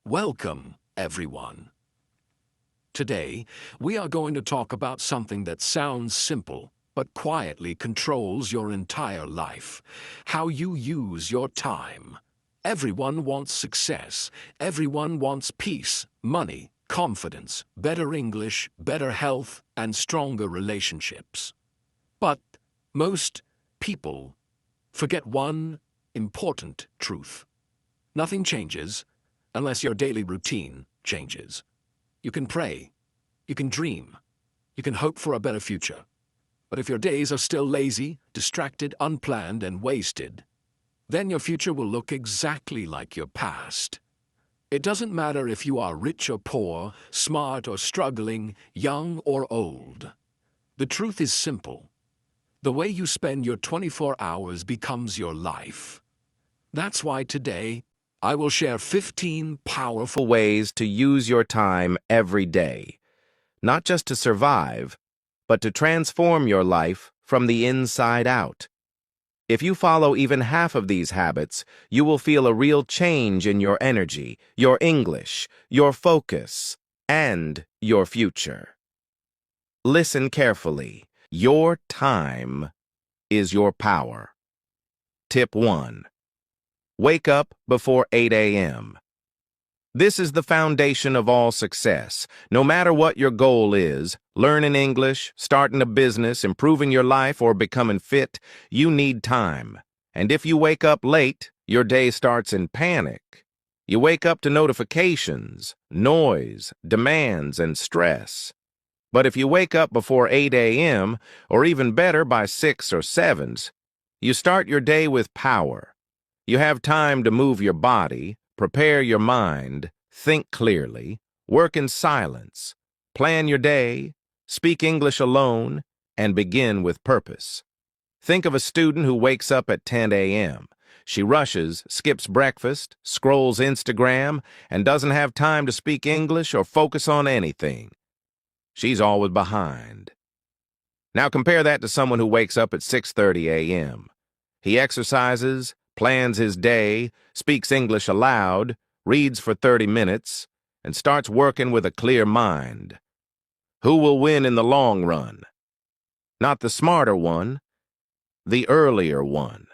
Welcome, everyone. Today, we are going to talk about something that sounds simple, but quietly controls your entire life: how you use your time. Everyone wants success. Everyone wants peace, money, confidence, better English, better health, and stronger relationships. But most people forget one important truth. Nothing changes unless your daily routine changes. You can pray, you can dream, you can hope for a better future. But if your days are still lazy, distracted, unplanned, and wasted, then your future will look exactly like your past. It doesn't matter if you are rich or poor, smart or struggling, young or old. The truth is simple. The way you spend your 24 hours becomes your life. That's why today, I will share 15 powerful ways to use your time every day, not just to survive, but to transform your life from the inside out. If you follow even half of these habits, you will feel a real change in your energy, your English, your focus, and your future. Listen carefully. Your time is your power. Tip 1. Wake up before 8 a.m. This is the foundation of all success. No matter what your goal is, learning English, starting a business, improving your life, or becoming fit, you need time. And if you wake up late, your day starts in panic. You wake up to notifications, noise, demands, and stress. But if you wake up before 8 a.m., or even better by 6 or 7, you start your day with power. You have time to move your body, prepare your mind, think clearly, work in silence, plan your day, speak English alone, and begin with purpose. Think of a student who wakes up at 10 a.m. She rushes, skips breakfast, scrolls Instagram, and doesn't have time to speak English or focus on anything. She's always behind. Now compare that to someone who wakes up at 6:30 a.m. He exercises, plans his day, speaks English aloud, reads for 30 minutes, and starts working with a clear mind. Who will win in the long run? Not the smarter one, the earlier one.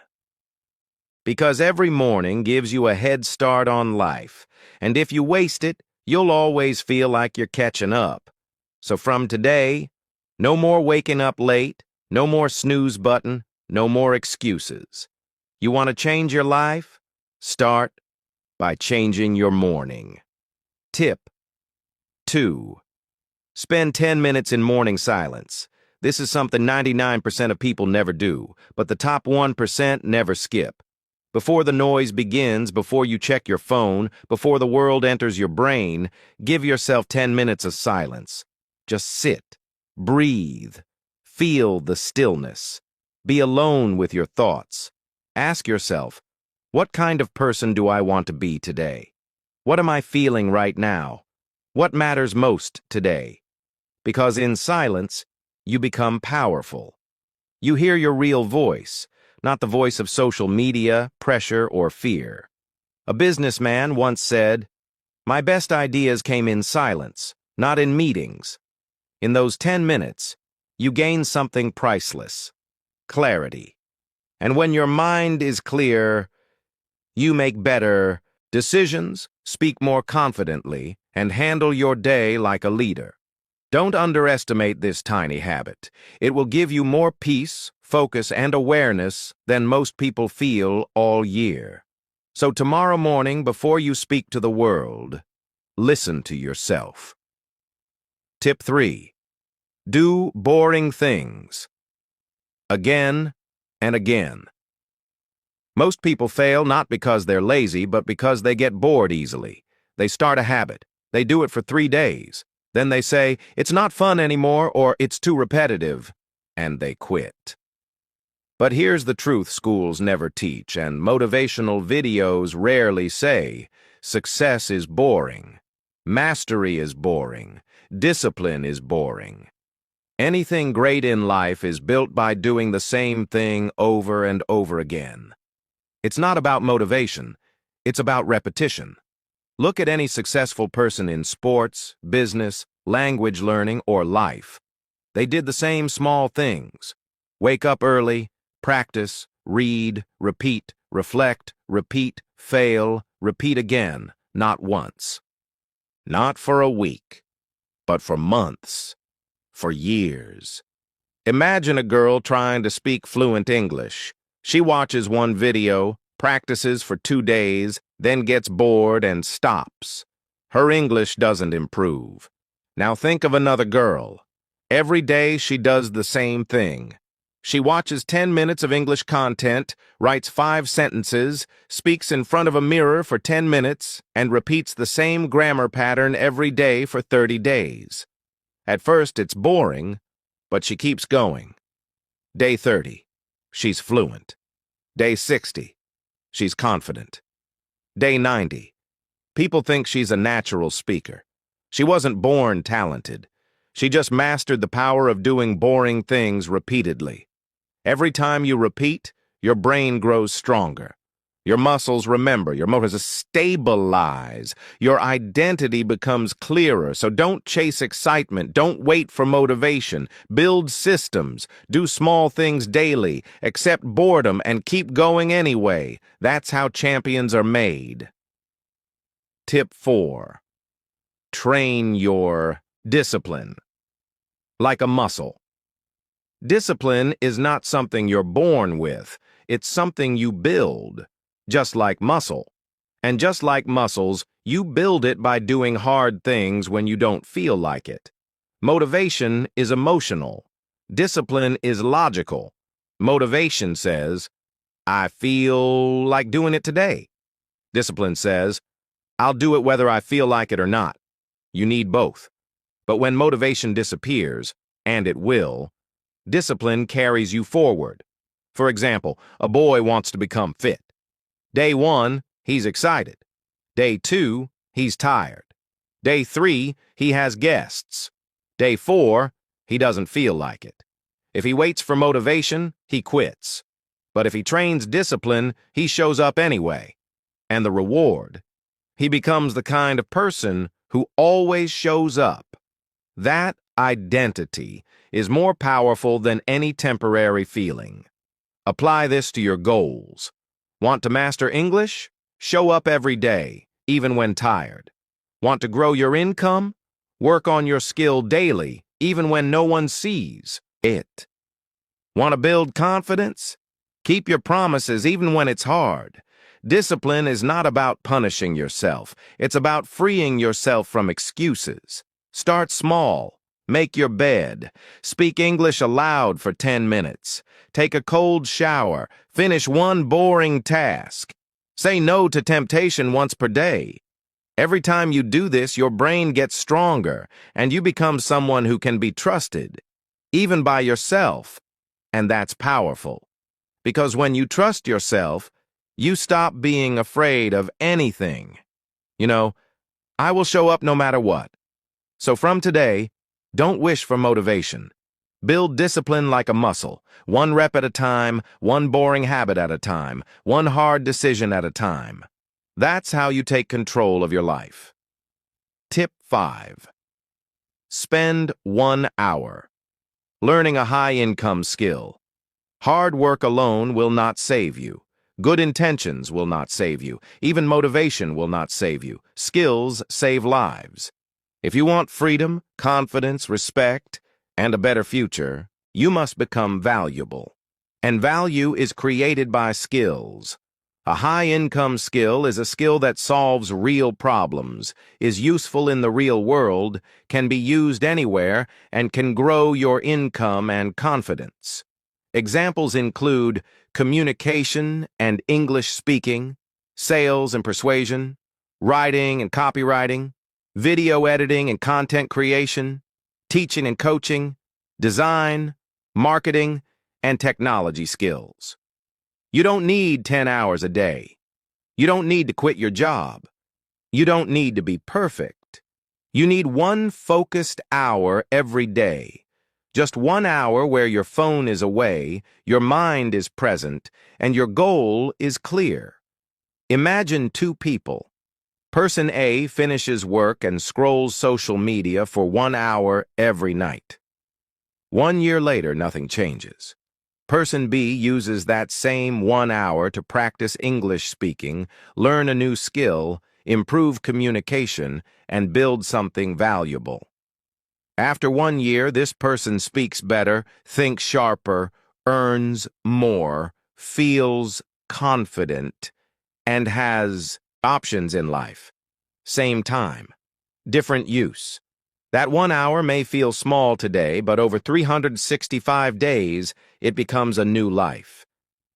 Because every morning gives you a head start on life, and if you waste it, you'll always feel like you're catching up. So from today, no more waking up late, no more snooze button, no more excuses. You want to change your life? Start by changing your morning. Tip 2. Spend 10 minutes in morning silence. This is something 99% of people never do, but the top 1% never skip. Before the noise begins, before you check your phone, before the world enters your brain, give yourself 10 minutes of silence. Just sit, breathe, feel the stillness. Be alone with your thoughts. Ask yourself, what kind of person do I want to be today? What am I feeling right now? What matters most today? Because in silence, you become powerful. You hear your real voice, not the voice of social media, pressure, or fear. A businessman once said, "My best ideas came in silence, not in meetings." In those 10 minutes, you gain something priceless: clarity. And when your mind is clear, you make better decisions, speak more confidently, and handle your day like a leader. Don't underestimate this tiny habit. It will give you more peace, focus, and awareness than most people feel all year. So tomorrow morning, before you speak to the world, listen to yourself. Tip 3. Do boring things. Again and again. Most people fail not because they're lazy, but because they get bored easily. They start a habit. They do it for 3 days. Then they say, "It's not fun anymore," or "It's too repetitive," and they quit. But here's the truth schools never teach, and motivational videos rarely say: success is boring. Mastery is boring. Discipline is boring. Anything great in life is built by doing the same thing over and over again. It's not about motivation, it's about repetition. Look at any successful person in sports, business, language learning, or life. They did the same small things. Wake up early, practice, read, repeat, reflect, repeat, fail, repeat again, not once. Not for a week, but for months, for years. Imagine a girl trying to speak fluent English. She watches one video, practices for 2 days, then gets bored and stops. Her English doesn't improve. Now think of another girl. Every day she does the same thing. She watches 10 minutes of English content, writes 5 sentences, speaks in front of a mirror for 10 minutes, and repeats the same grammar pattern every day for 30 days. At first it's boring, but she keeps going. Day 30, she's fluent. Day 60, she's confident. Day 90, people think she's a natural speaker. She wasn't born talented. She just mastered the power of doing boring things repeatedly. Every time you repeat, your brain grows stronger. Your muscles remember, your motors stabilize. Your identity becomes clearer, so don't chase excitement. Don't wait for motivation. Build systems. Do small things daily. Accept boredom and keep going anyway. That's how champions are made. Tip 4. Train your discipline. Like a muscle. Discipline is not something you're born with. It's something you build, just like muscle. And just like muscles, you build it by doing hard things when you don't feel like it. Motivation is emotional. Discipline is logical. Motivation says, I feel like doing it today. Discipline says, I'll do it whether I feel like it or not. You need both. But when motivation disappears, and it will, discipline carries you forward. For example, a boy wants to become fit. Day 1, he's excited. Day 2, he's tired. Day 3, he has guests. Day 4, he doesn't feel like it. If he waits for motivation, he quits. But if he trains discipline, he shows up anyway. And the reward? He becomes the kind of person who always shows up. That identity is more powerful than any temporary feeling. Apply this to your goals. Want to master English? Show up every day, even when tired. Want to grow your income? Work on your skill daily, even when no one sees it. Want to build confidence? Keep your promises even when it's hard. Discipline is not about punishing yourself. It's about freeing yourself from excuses. Start small. Make your bed. Speak English aloud for 10 minutes. Take a cold shower. Finish one boring task. Say no to temptation once per day. Every time you do this, your brain gets stronger, and you become someone who can be trusted, even by yourself. And that's powerful. Because when you trust yourself, you stop being afraid of anything. You know, I will show up no matter what. So from today, don't wish for motivation. Build discipline like a muscle, 1 rep at a time, 1 boring habit at a time, 1 hard decision at a time. That's how you take control of your life. Tip 5. Spend 1 hour learning a high-income skill. Hard work alone will not save you. Good intentions will not save you. Even motivation will not save you. Skills save lives. If you want freedom, confidence, respect, and a better future, you must become valuable. And value is created by skills. A high-income skill is a skill that solves real problems, is useful in the real world, can be used anywhere, and can grow your income and confidence. Examples include communication and English speaking, sales and persuasion, writing and copywriting, video editing and content creation, teaching and coaching, design, marketing, and technology skills. You don't need 10 hours a day. You don't need to quit your job. You don't need to be perfect. You need 1 focused hour every day. Just 1 hour where your phone is away, your mind is present, and your goal is clear. Imagine 2 people. Person A finishes work and scrolls social media for 1 hour every night. 1 year later, nothing changes. Person B uses that same 1 hour to practice English speaking, learn a new skill, improve communication, and build something valuable. After 1 year, this person speaks better, thinks sharper, earns more, feels confident, and has options in life. Same time, different use. That 1 hour may feel small today, but over 365 days, it becomes a new life.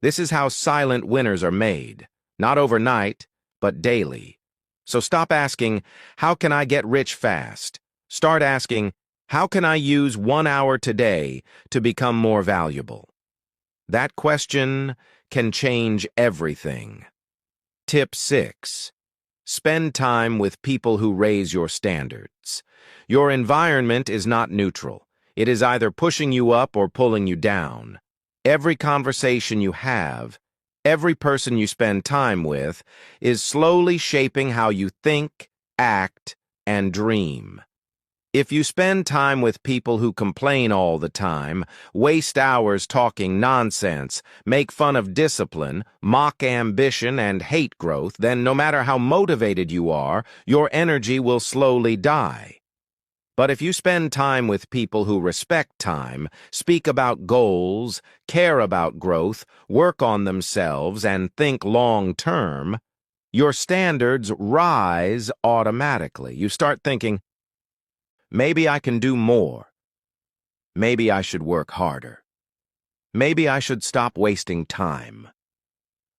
This is how silent winners are made, not overnight, but daily. So stop asking, how can I get rich fast? Start asking, how can I use 1 hour today to become more valuable? That question can change everything. Tip 6. Spend time with people who raise your standards. Your environment is not neutral. It is either pushing you up or pulling you down. Every conversation you have, every person you spend time with, is slowly shaping how you think, act, and dream. If you spend time with people who complain all the time, waste hours talking nonsense, make fun of discipline, mock ambition, and hate growth, then no matter how motivated you are, your energy will slowly die. But if you spend time with people who respect time, speak about goals, care about growth, work on themselves, and think long-term, your standards rise automatically. You start thinking, maybe I can do more. Maybe I should work harder. Maybe I should stop wasting time.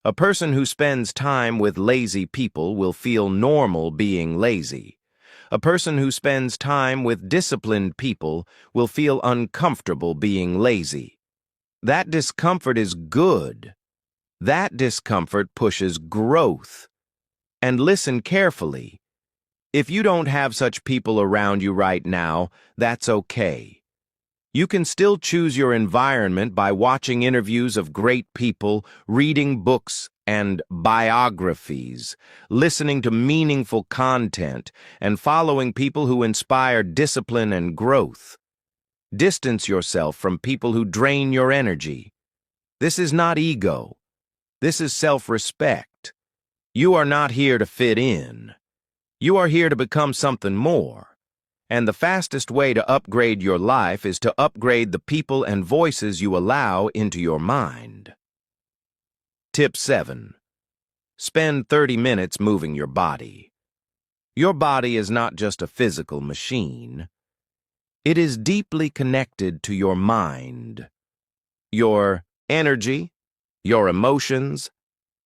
A person who spends time with lazy people will feel normal being lazy. A person who spends time with disciplined people will feel uncomfortable being lazy. That discomfort is good. That discomfort pushes growth. And listen carefully. If you don't have such people around you right now, that's okay. You can still choose your environment by watching interviews of great people, reading books and biographies, listening to meaningful content, and following people who inspire discipline and growth. Distance yourself from people who drain your energy. This is not ego. This is self-respect. You are not here to fit in. You are here to become something more. And the fastest way to upgrade your life is to upgrade the people and voices you allow into your mind. Tip 7. Spend 30 minutes moving your body. Your body is not just a physical machine. It is deeply connected to your mind, your energy, your emotions,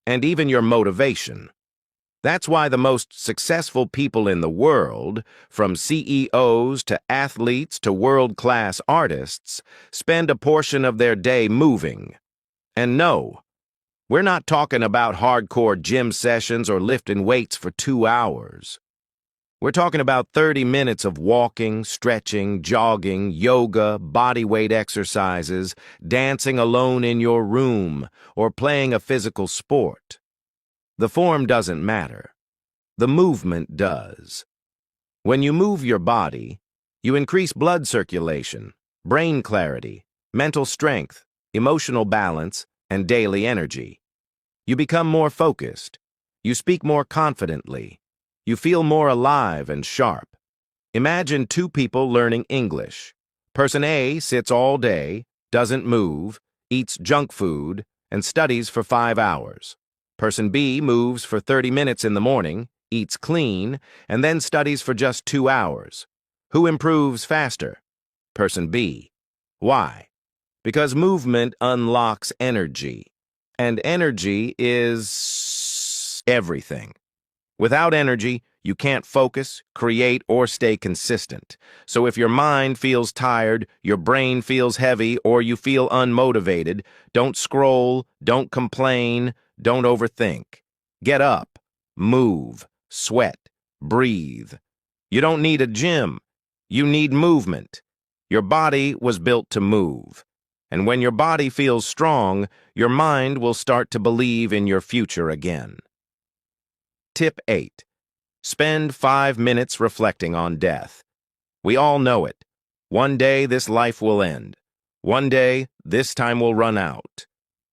and even your motivation. That's why the most successful people in the world, from CEOs to athletes to world-class artists, spend a portion of their day moving. And no, we're not talking about hardcore gym sessions or lifting weights for 2 hours. We're talking about 30 minutes of walking, stretching, jogging, yoga, bodyweight exercises, dancing alone in your room, or playing a physical sport. The form doesn't matter. The movement does. When you move your body, you increase blood circulation, brain clarity, mental strength, emotional balance, and daily energy. You become more focused. You speak more confidently. You feel more alive and sharp. Imagine two people learning English. Person A sits all day, doesn't move, eats junk food, and studies for 5 hours. Person B moves for 30 minutes in the morning, eats clean, and then studies for just 2 hours. Who improves faster? Person B. Why? Because movement unlocks energy, and energy is everything. Without energy, you can't focus, create, or stay consistent. So if your mind feels tired, your brain feels heavy, or you feel unmotivated, don't scroll, don't complain, don't overthink. Get up, move, sweat, breathe. You don't need a gym. You need movement. Your body was built to move. And when your body feels strong, your mind will start to believe in your future again. Tip 8. Spend 5 minutes reflecting on death. We all know it. One day this life will end. One day this time will run out.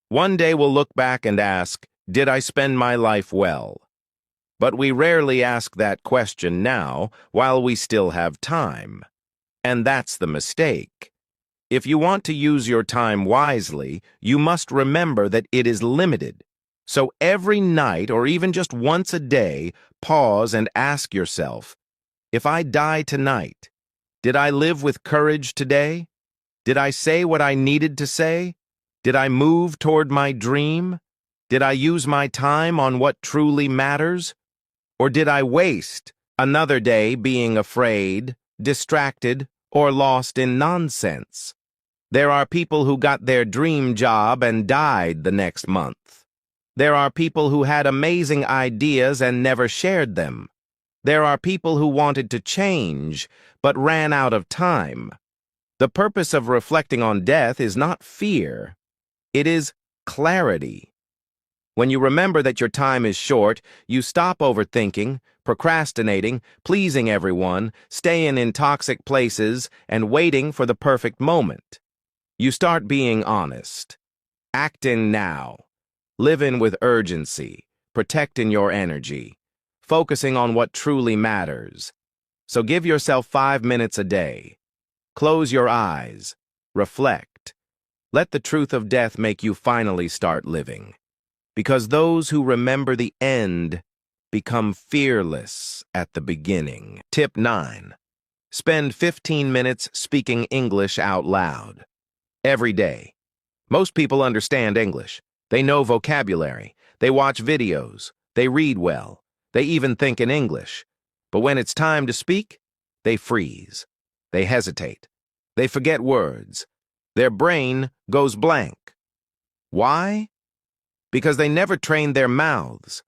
One day we'll look back and ask, did I spend my life well? But we rarely ask that question now while we still have time. And that's the mistake. If you want to use your time wisely, you must remember that it is limited. So every night, or even just once a day, pause and ask yourself, if I die tonight, did I live with courage today? Did I say what I needed to say? Did I move toward my dream? Did I use my time on what truly matters? Or did I waste another day being afraid, distracted, or lost in nonsense? There are people who got their dream job and died the next month. There are people who had amazing ideas and never shared them. There are people who wanted to change, but ran out of time. The purpose of reflecting on death is not fear. It is clarity. When you remember that your time is short, you stop overthinking, procrastinating, pleasing everyone, staying in toxic places, and waiting for the perfect moment. You start being honest. Acting now. Living with urgency. Protecting your energy. Focusing on what truly matters. So give yourself 5 minutes a day. Close your eyes. Reflect. Let the truth of death make you finally start living. Because those who remember the end become fearless at the beginning. Tip 9. Spend 15 minutes speaking English out loud. Every day. Most people understand English. They know vocabulary. They watch videos. They read well. They even think in English. But when it's time to speak, they freeze. They hesitate. They forget words. Their brain goes blank. Why? Because they never trained their mouths.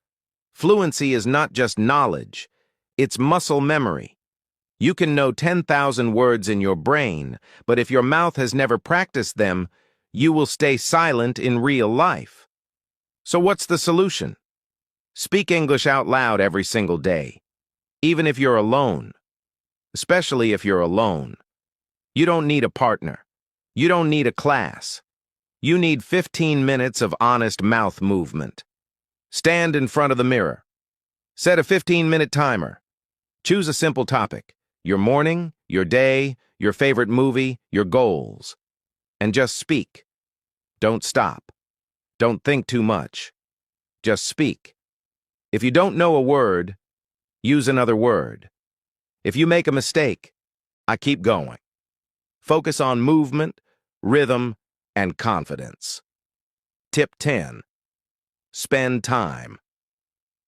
Fluency is not just knowledge. It's muscle memory. You can know 10,000 words in your brain, but if your mouth has never practiced them, you will stay silent in real life. So what's the solution? Speak English out loud every single day, even if you're alone. Especially if you're alone. You don't need a partner. You don't need a class. You need 15 minutes of honest mouth movement. Stand in front of the mirror. Set a 15-minute timer. Choose a simple topic. Your morning, your day, your favorite movie, your goals. And just speak. Don't stop. Don't think too much. Just speak. If you don't know a word, use another word. If you make a mistake, I keep going. Focus on movement, rhythm, and confidence. Tip 10. Spend time.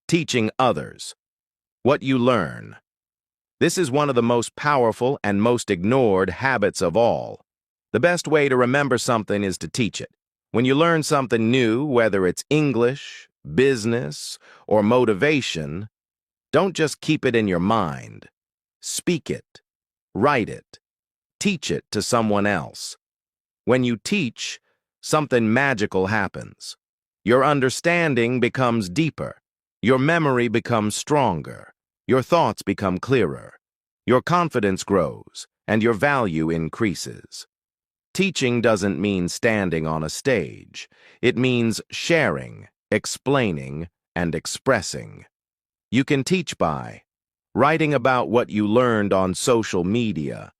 Teaching others. What you learn. This is one of the most powerful and most ignored habits of all. The best way to remember something is to teach it. When you learn something new, whether it's English, business, or motivation, don't just keep it in your mind. Speak it. Write it. Teach it to someone else. When you teach, something magical happens. Your understanding becomes deeper. Your memory becomes stronger. Your thoughts become clearer. Your confidence grows, and your value increases. Teaching doesn't mean standing on a stage. It means sharing, explaining, and expressing. You can teach by writing about what you learned on social media,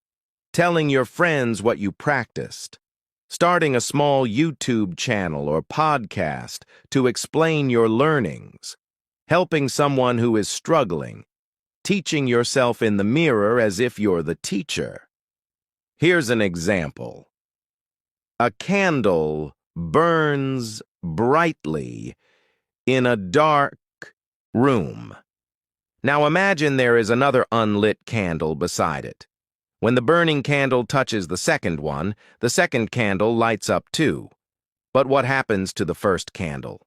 telling your friends what you practiced, starting a small YouTube channel or podcast to explain your learnings, helping someone who is struggling, teaching yourself in the mirror as if you're the teacher. Here's an example. A candle burns brightly in a dark room. Now imagine there is another unlit candle beside it. When the burning candle touches the second one, the second candle lights up too. But what happens to the first candle?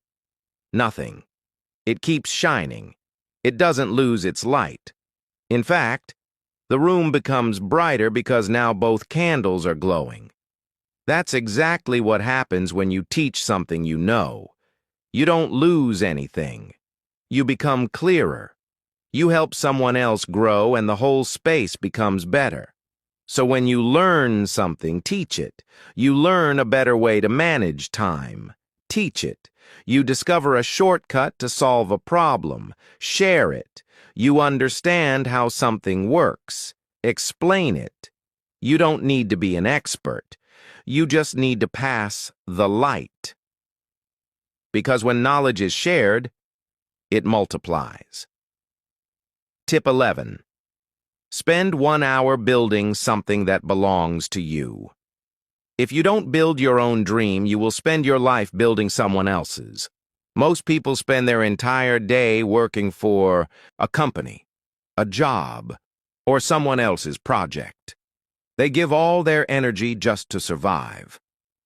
Nothing. It keeps shining. It doesn't lose its light. In fact, the room becomes brighter because now both candles are glowing. That's exactly what happens when you teach something you know. You don't lose anything. You become clearer. You help someone else grow and the whole space becomes better. So when you learn something, teach it. You learn a better way to manage time. Teach it. You discover a shortcut to solve a problem. Share it. You understand how something works. Explain it. You don't need to be an expert. You just need to pass the light. Because when knowledge is shared, it multiplies. Tip 11. Spend 1 hour building something that belongs to you. If you don't build your own dream, you will spend your life building someone else's. Most people spend their entire day working for a company, a job, or someone else's project. They give all their energy just to survive.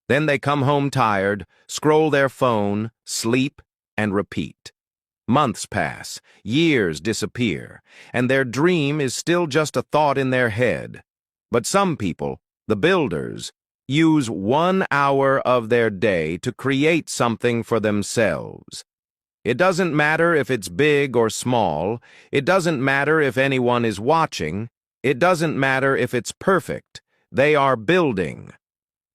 Then they come home tired, scroll their phone, sleep, and repeat. Months pass, years disappear, and their dream is still just a thought in their head. But some people, the builders, use 1 hour of their day to create something for themselves. It doesn't matter if it's big or small. It doesn't matter if anyone is watching. It doesn't matter if it's perfect. They are building.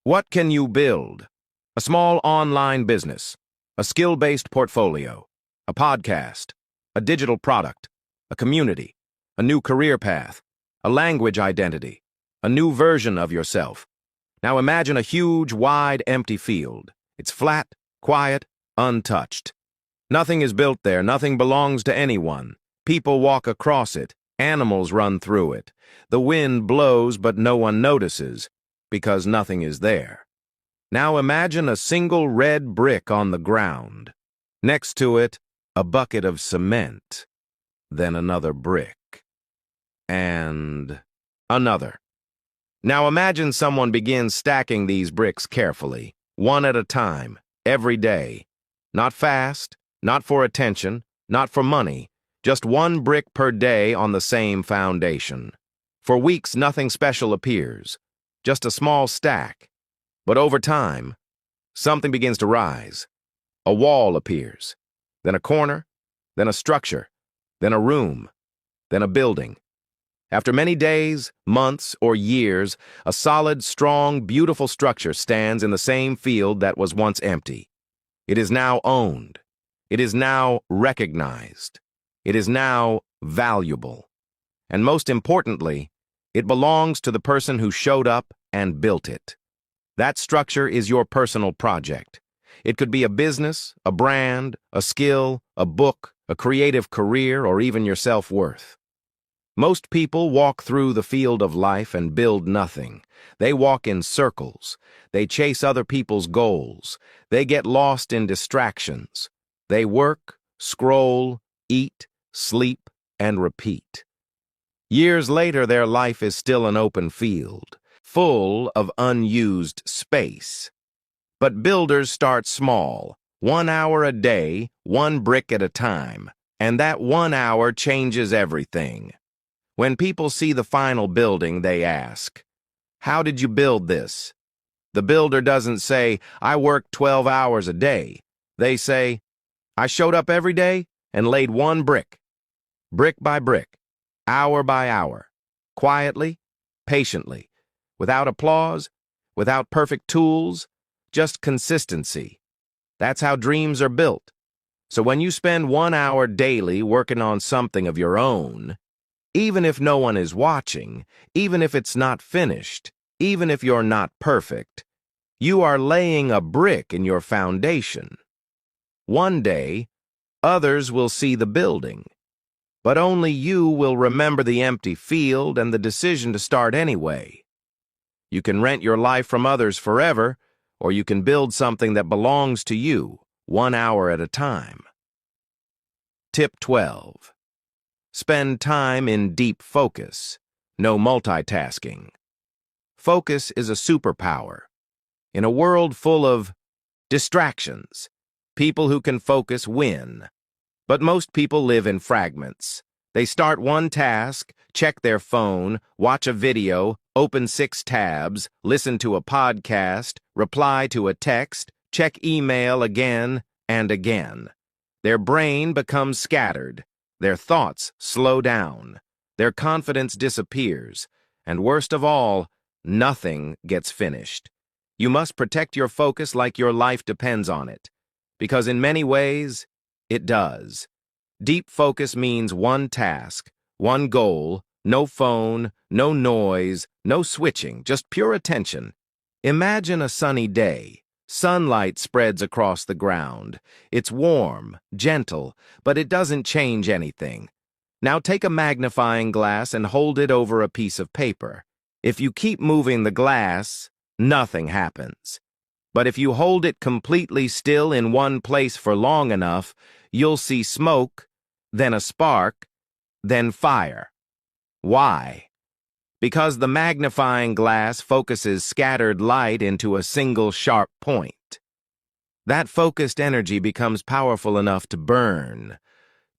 What can you build? A small online business, a skill-based portfolio, a podcast, a digital product, a community, a new career path, a language identity, a new version of yourself. Now imagine a huge, wide, empty field. It's flat, quiet, untouched. Nothing is built there, nothing belongs to anyone. People walk across it, animals run through it. The wind blows, but no one notices, because nothing is there. Now imagine a single red brick on the ground. Next to it, a bucket of cement, then another brick, and another. Now imagine someone begins stacking these bricks carefully, one at a time, every day. Not fast, not for attention, not for money, just one brick per day on the same foundation. For weeks, nothing special appears, just a small stack. But over time, something begins to rise. A wall appears, then a corner, then a structure, then a room, then a building. After many days, months, or years, a solid, strong, beautiful structure stands in the same field that was once empty. It is now owned. It is now recognized. It is now valuable. And most importantly, it belongs to the person who showed up and built it. That structure is your personal project. It could be a business, a brand, a skill, a book, a creative career, or even your self-worth. Most people walk through the field of life and build nothing. They walk in circles. They chase other people's goals. They get lost in distractions. They work, scroll, eat, sleep, and repeat. Years later, their life is still an open field, full of unused space. But builders start small, 1 hour a day, one brick at a time, and that 1 hour changes everything. When people see the final building, they ask, "How did you build this?" The builder doesn't say, "I worked 12 hours a day." They say, "I showed up every day and laid one brick by brick, hour by hour, quietly, patiently, without applause, without perfect tools, just consistency." That's how dreams are built. So when you spend 1 hour daily working on something of your own, even if no one is watching, even if it's not finished, even if you're not perfect, you are laying a brick in your foundation. One day, others will see the building, but only you will remember the empty field and the decision to start anyway. You can rent your life from others forever, or you can build something that belongs to you, 1 hour at a time. Tip 12. Spend time in deep focus, no multitasking. Focus is a superpower. In a world full of distractions, people who can focus win. But most people live in fragments. They start one task, check their phone, watch a video, open 6 tabs, listen to a podcast, reply to a text, check email again and again. Their brain becomes scattered. Their thoughts slow down. Their confidence disappears. And worst of all, nothing gets finished. You must protect your focus like your life depends on it. Because in many ways, it does. Deep focus means one task, one goal, no phone, no noise, no switching, just pure attention. Imagine a sunny day. Sunlight spreads across the ground. It's warm, gentle, but it doesn't change anything. Now take a magnifying glass and hold it over a piece of paper. If you keep moving the glass, nothing happens. But if you hold it completely still in one place for long enough, you'll see smoke, then a spark, then fire. Why? Because the magnifying glass focuses scattered light into a single sharp point. That focused energy becomes powerful enough to burn,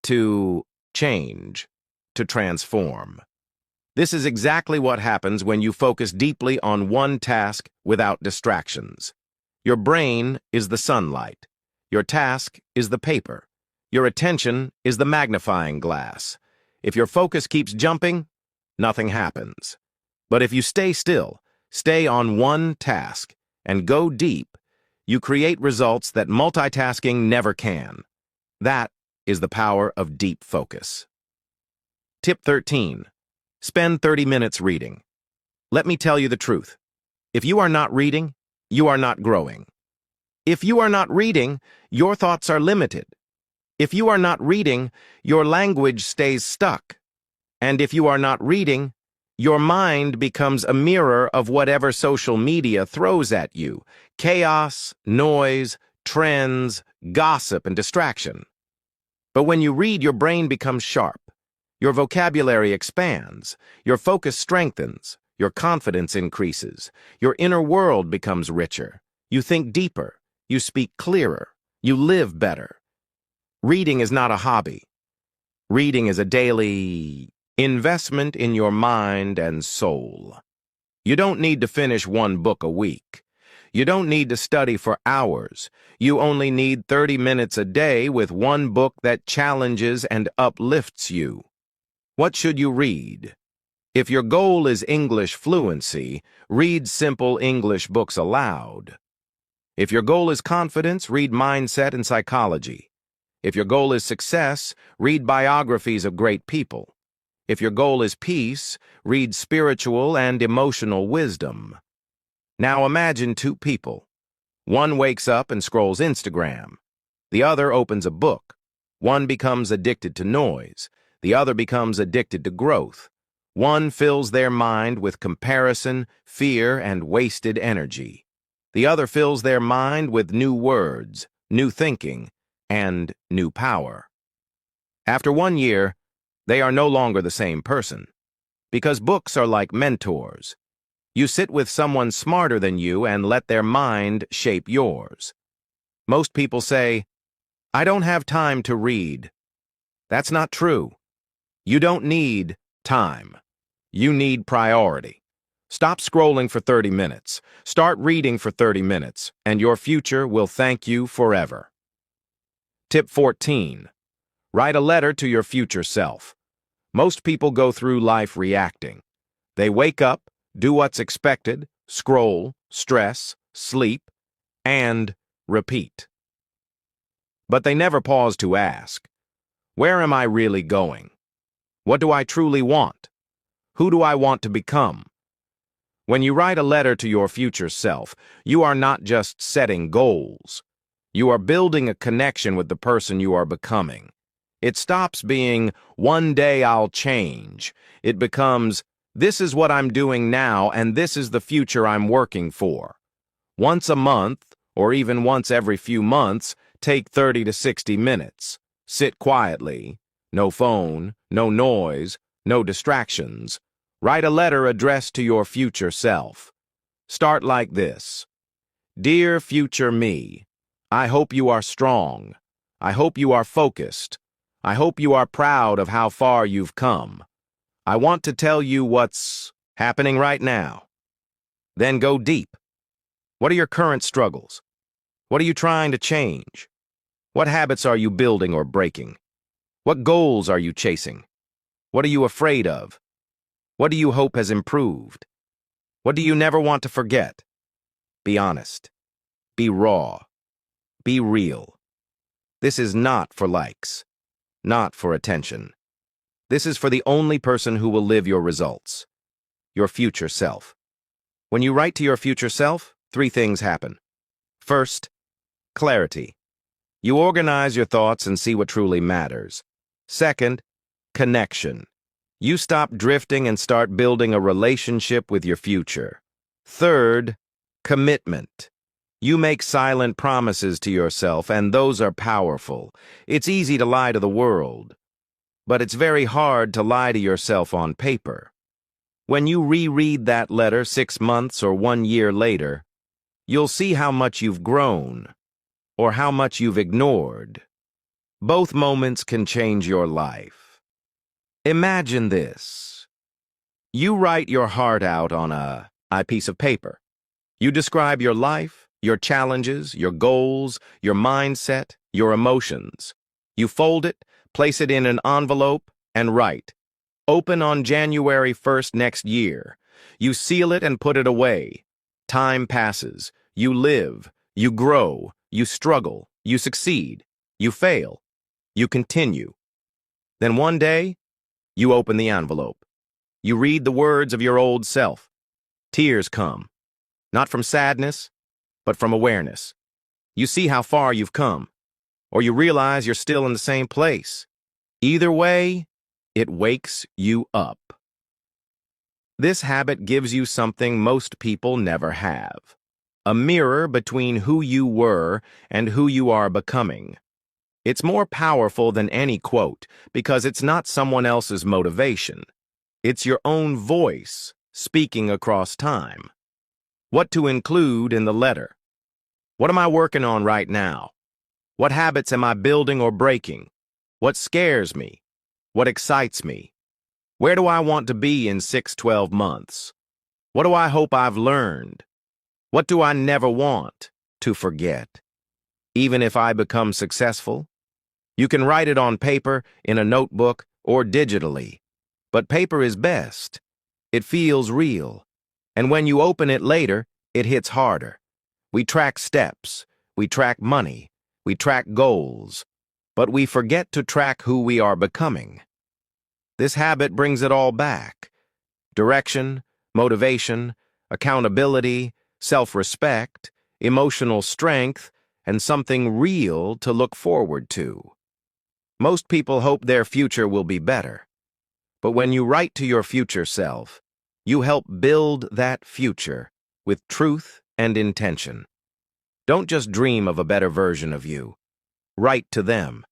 to change, to transform. This is exactly what happens when you focus deeply on one task without distractions. Your brain is the sunlight. Your task is the paper. Your attention is the magnifying glass. If your focus keeps jumping, nothing happens. But if you stay still, stay on one task, and go deep, you create results that multitasking never can. That is the power of deep focus. Tip 13. Spend 30 minutes reading. Let me tell you the truth. If you are not reading, you are not growing. If you are not reading, your thoughts are limited. If you are not reading, your language stays stuck. And if you are not reading, your mind becomes a mirror of whatever social media throws at you. Chaos, noise, trends, gossip, and distraction. But when you read, your brain becomes sharp. Your vocabulary expands. Your focus strengthens. Your confidence increases. Your inner world becomes richer. You think deeper. You speak clearer. You live better. Reading is not a hobby. Reading is a daily investment in your mind and soul. You don't need to finish one book a week. You don't need to study for hours. You only need 30 minutes a day with one book that challenges and uplifts you. What should you read? If your goal is English fluency, read simple English books aloud. If your goal is confidence, read mindset and psychology. If your goal is success, read biographies of great people. If your goal is peace, read spiritual and emotional wisdom. Now imagine two people. One wakes up and scrolls Instagram. The other opens a book. One becomes addicted to noise. The other becomes addicted to growth. One fills their mind with comparison, fear, and wasted energy. The other fills their mind with new words, new thinking, and new power. After 1 year, they are no longer the same person. Because books are like mentors. You sit with someone smarter than you and let their mind shape yours. Most people say, "I don't have time to read." That's not true. You don't need time. You need priority. Stop scrolling for 30 minutes. Start reading for 30 minutes, and your future will thank you forever. Tip 14. Write a letter to your future self. Most people go through life reacting. They wake up, do what's expected, scroll, stress, sleep, and repeat. But they never pause to ask, where am I really going? What do I truly want? Who do I want to become? When you write a letter to your future self, you are not just setting goals. You are building a connection with the person you are becoming. It stops being, one day I'll change. It becomes, this is what I'm doing now and this is the future I'm working for. Once a month, or even once every few months, take 30 to 60 minutes. Sit quietly. No phone, no noise, no distractions. Write a letter addressed to your future self. Start like this. Dear future me, I hope you are strong. I hope you are focused. I hope you are proud of how far you've come. I want to tell you what's happening right now. Then go deep. What are your current struggles? What are you trying to change? What habits are you building or breaking? What goals are you chasing? What are you afraid of? What do you hope has improved? What do you never want to forget? Be honest. Be raw. Be real. This is not for likes, not for attention. This is for the only person who will live your results, your future self. When you write to your future self, 3 things happen. First, clarity. You organize your thoughts and see what truly matters. Second, connection. You stop drifting and start building a relationship with your future. Third, commitment. You make silent promises to yourself, and those are powerful. It's easy to lie to the world, but it's very hard to lie to yourself on paper. When you reread that letter 6 months or 1 year later, you'll see how much you've grown, or how much you've ignored. Both moments can change your life. Imagine this. You write your heart out on a piece of paper. You describe your life, your challenges, your goals, your mindset, your emotions. You fold it, place it in an envelope, and write, "Open on January 1st next year." You seal it and put it away. Time passes. You live. You grow. You struggle. You succeed. You fail. You continue. Then one day, you open the envelope. You read the words of your old self. Tears come, not from sadness, but from awareness. You see how far you've come, or you realize you're still in the same place. Either way, it wakes you up. This habit gives you something most people never have: a mirror between who you were and who you are becoming. It's more powerful than any quote because it's not someone else's motivation. It's your own voice speaking across time. What to include in the letter? What am I working on right now? What habits am I building or breaking? What scares me? What excites me? Where do I want to be in 6-12 months? What do I hope I've learned? What do I never want to forget? Even if I become successful, you can write it on paper, in a notebook, or digitally. But paper is best. It feels real. And when you open it later, it hits harder. We track steps. We track money. We track goals. But we forget to track who we are becoming. This habit brings it all back: direction, motivation, accountability, self-respect, emotional strength, and something real to look forward to. Most people hope their future will be better. But when you write to your future self, you help build that future with truth and intention. Don't just dream of a better version of you. Write to them.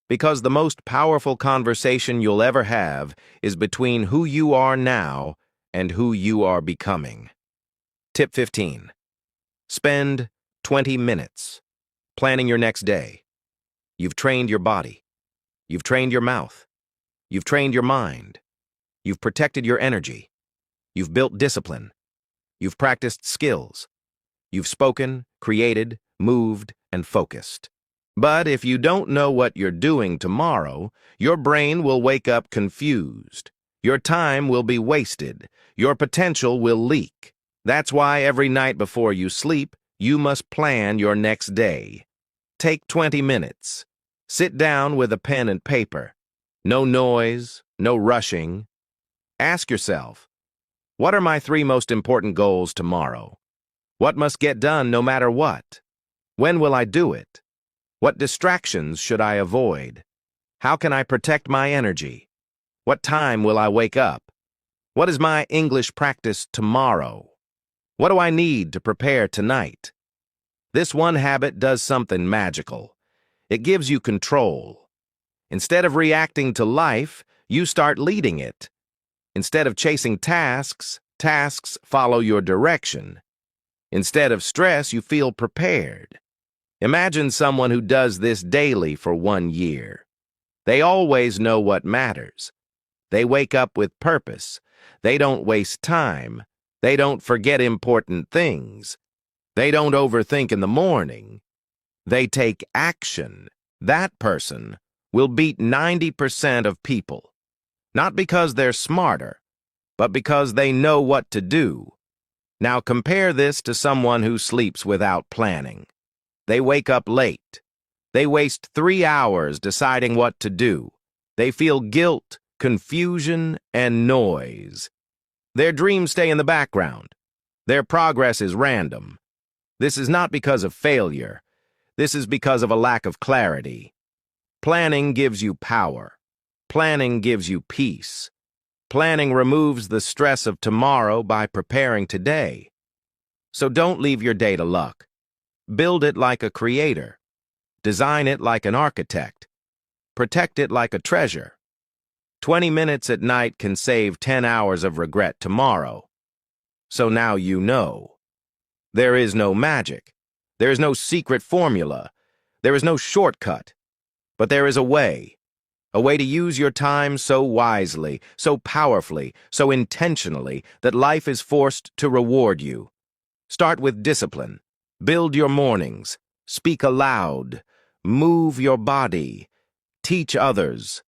Because the most powerful conversation you'll ever have is between who you are now and who you are becoming. Tip 15. Spend 20 minutes planning your next day. You've trained your body. You've trained your mouth. You've trained your mind. You've protected your energy. You've built discipline. You've practiced skills. You've spoken, created, moved, and focused. But if you don't know what you're doing tomorrow, your brain will wake up confused. Your time will be wasted. Your potential will leak. That's why every night before you sleep, you must plan your next day. Take 20 minutes. Sit down with a pen and paper. No noise, no rushing. Ask yourself, what are my 3 most important goals tomorrow? What must get done no matter what? When will I do it? What distractions should I avoid? How can I protect my energy? What time will I wake up? What is my English practice tomorrow? What do I need to prepare tonight? This one habit does something magical. It gives you control. Instead of reacting to life, you start leading it. Instead of chasing tasks, tasks follow your direction. Instead of stress, you feel prepared. Imagine someone who does this daily for 1 year. They always know what matters. They wake up with purpose. They don't waste time. They don't forget important things. They don't overthink in the morning. They take action. That person will beat 90% of people, not because they're smarter, but because they know what to do. Now compare this to someone who sleeps without planning. They wake up late. They waste 3 hours deciding what to do. They feel guilt, confusion, and noise. Their dreams stay in the background. Their progress is random. This is not because of failure. This is because of a lack of clarity. Planning gives you power. Planning gives you peace. Planning removes the stress of tomorrow by preparing today. So don't leave your day to luck. Build it like a creator. Design it like an architect. Protect it like a treasure. 20 minutes at night can save 10 hours of regret tomorrow. So now you know. There is no magic. There is no secret formula. There is no shortcut. But there is a way to use your time so wisely, so powerfully, so intentionally that life is forced to reward you. Start with discipline. Build your mornings. Speak aloud. Move your body. Teach others.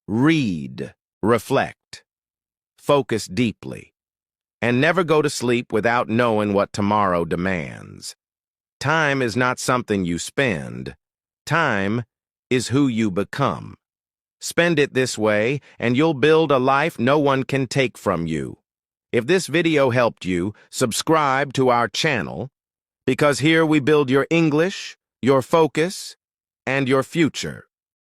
Read. Reflect. Focus deeply. And never go to sleep without knowing what tomorrow demands. Time is not something you spend. Time is who you become. Spend it this way, and you'll build a life no one can take from you. If this video helped you, subscribe to our channel, because here we build your English, your focus, and your future.